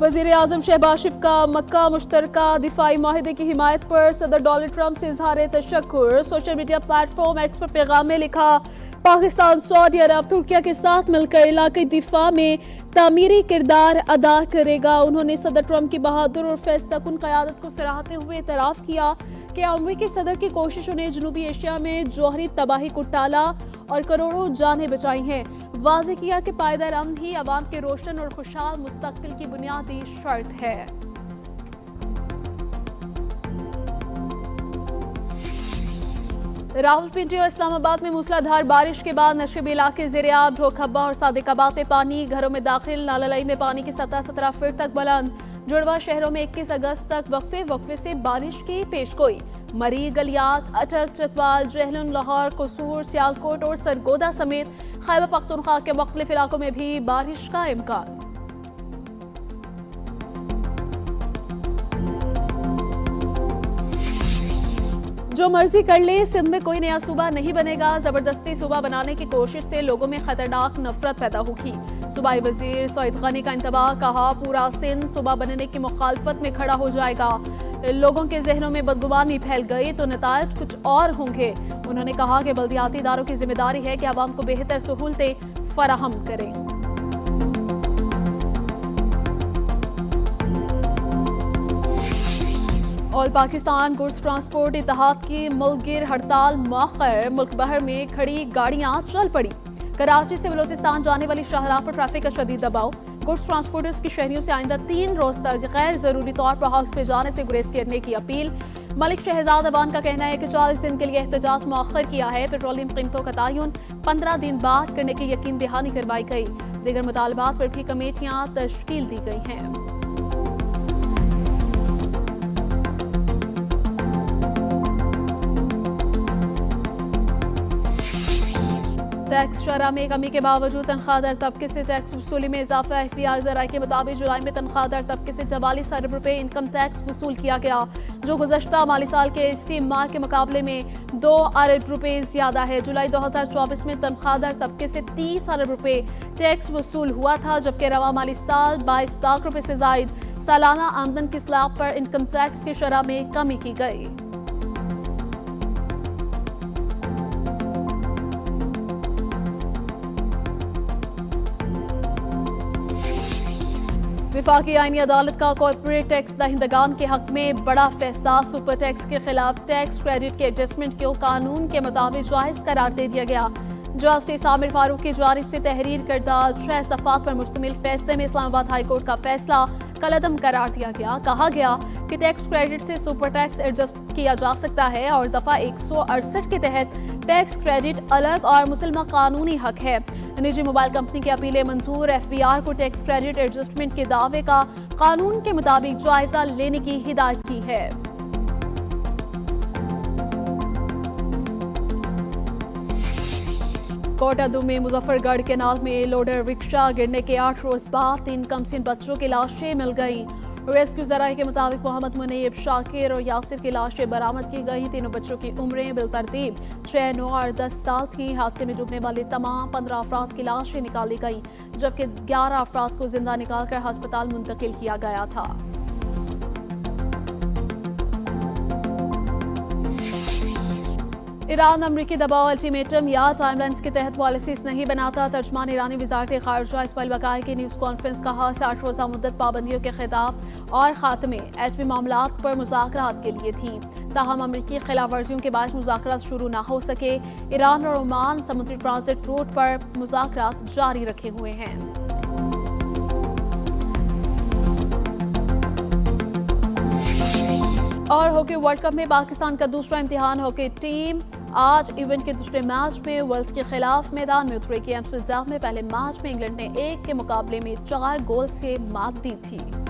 वज़ीर आज़म शहबाज शरीफ का मक्का मुश्तरका दिफाई माहिदे की हिमायत पर सदर डोनाल्ड ट्रंप से इजहार तशक्कुर। सोशल मीडिया प्लेटफॉर्म एक्स पर पैगाम में लिखा, पाकिस्तान सऊदी अरब तुर्किया के साथ मिलकर इलाके दिफा में तामीरी किरदार अदा करेगा। उन्होंने सदर ट्रंप की बहादुर और फैज़तकुन क़यादत को सराहते हुए एतराफ़ किया कि अमरीकी सदर की कोशिशों ने जनूबी एशिया में जौहरी तबाही को टाला और करोड़ों जानें बचाई हैं। वाज़ेह किया कि पायदार अमन ही अवाम के रोशन और खुशहाल मुस्तक़बिल की बुनियादी शर्त है। रावलपिंडी और इस्लामाबाद में मूसलाधार बारिश के बाद नशेबी इलाके ज़ेर-ए-आब, ढोखब्बा और सादिकाबाद में पानी, घरों में दाखिल, नालालई में पानी की सतह 17 फीट तक बुलंद। जुड़वा शहरों में 21 अगस्त तक वक्फे से बारिश की पेशगोई। मरी, गलियात, अटक, चकवाल, जहलम, लाहौर, कसूर, सियालकोट और सरगोदा समेत खैबर पख्तूनख्वा के मुख्तलिफ इलाकों में भी बारिश का इम्कान। जो मर्जी कर ले, सिंध में कोई नया सूबा नहीं बनेगा। जबरदस्ती सूबा बनाने की कोशिश से लोगों में खतरनाक नफरत पैदा होगी। सूबाई वजीर सईद गनी का इंतबाह, कहा पूरा सिंध सूबा बनने की मुखालफत में खड़ा हो जाएगा। लोगों के जहनों में बदगुमानी फैल गई तो नतायज कुछ और होंगे। उन्होंने कहा कि बल्दियाती इदारों की जिम्मेदारी है कि आवाम को बेहतर सहूलतें फराहम करें। और पाकिस्तान गुड्स ट्रांसपोर्ट इत्तेहाद की मुल्कगिर हड़ताल मौखर, मुल्क भर में खड़ी गाड़ियां चल पड़ी। कराची से बलोचिस्तान जाने वाली शाहराह पर ट्रैफिक का शदीद दबाव। गुड्स ट्रांसपोर्टर्स की शहरियों से आइंदा 3 रोज तक गैर जरूरी तौर पर हाउस पे जाने से गुरेज करने की अपील। मलिक शहजाद अबान का कहना है कि 40 दिन के लिए एहतजाज मौखर किया है। पेट्रोलियम कीमतों का तयन 15 दिन बाद करने की यकीन दहानी करवाई गई। दीगर मुतालबात पर भी कमेटियां तश्कील दी गई हैं। टैक्स शरह में कमी के बावजूद तनख्वाहदार तबके से टैक्स वसूली में इजाफा। FBR ज़राए के मुताबिक जुलाई में तनख्वाहदार तबके से 44 अरब रुपए इनकम टैक्स वसूल किया गया, जो गुज़श्ता माली साल के इसी माह के मुकाबले में 2 अरब रुपए ज्यादा है। जुलाई 2024 में तनख्वाहदार तबके से 30 अरब रुपए टैक्स वसूल हुआ था, जबकि रवा माली साल 22 लाख रुपए से जायद सालाना आमदन की स्लैब पर इनकम टैक्स की शरह में कमी की गई। विफाकी आईनी अदालत का कॉर्पोरेट टैक्स दहिंदगान के हक में बड़ा फैसला। सुपर टैक्स के खिलाफ टैक्स क्रेडिट के एडजस्टमेंट को कानून के मुताबिक जायज करार दे दिया गया। जस्टिस आमिर फारूक की जानिब से तहरीर करदा 6 सफ़ात पर मुश्तमिल फैसले में इस्लामाबाद हाई कोर्ट का फैसला कलअदम करार दिया गया। कहा गया कि टैक्स क्रेडिट से सुपर टैक्स एडजस्ट किया जा सकता है और दफा 168 के तहत टैक्स क्रेडिट अलग और मुसलमान कानूनी हक है। निजी मोबाइल कंपनी की अपीलें मंजूर। FBR को टैक्स क्रेडिट एडजस्टमेंट के दावे का कानून के मुताबिक जायजा लेने की हिदायत की है। कोटादू में मुजफ्फरगढ़ केनाल में लोडर रिक्शा गिरने के 8 रोज बाद 3 कमसिन बच्चों की लाशें मिल गईं। रेस्क्यू ज़राए के मुताबिक मोहम्मद मुनीब, शाकिर और यासिर की लाशें बरामद की गई। तीनों बच्चों की उम्रें बिलतरतीब 6, 9 और 10 साल थी। हादसे में डूबने वाले तमाम 15 अफराद की लाशें निकाली गई, जबकि 11 अफराद को जिंदा निकालकर अस्पताल मुंतकिल किया गया था। ईरान अमरीकी दबाव, अल्टीमेटम या टाइमलाइंस के तहत पॉलिसीज नहीं बनाता। तर्जमान ईरानी वज़ारत ख़ारिजा इस्माइल बकाई की न्यूज़ कॉन्फ्रेंस कहा, 60 रोज़ा मुद्दत पाबंदियों के खिताब और खात्मे एटमी मामलात पर मुज़ाकरात के लिए थी। ताहम अमरीकी खिलाफ वर्जियों के बाद मुज़ाकरात शुरू न हो सके। ईरान और ओमान समुद्री ट्रांजिट रूट पर मुज़ाकरात जारी रखे हुए हैं। और हॉकी वर्ल्ड कप में पाकिस्तान का दूसरा इम्तिहान। हॉकी टीम आज इवेंट के दूसरे मैच में वेल्स के खिलाफ मैदान में उतरेगी। एम्स्टर्डम में पहले मैच में इंग्लैंड ने 1 के मुकाबले में 4 गोल से मात दी थी।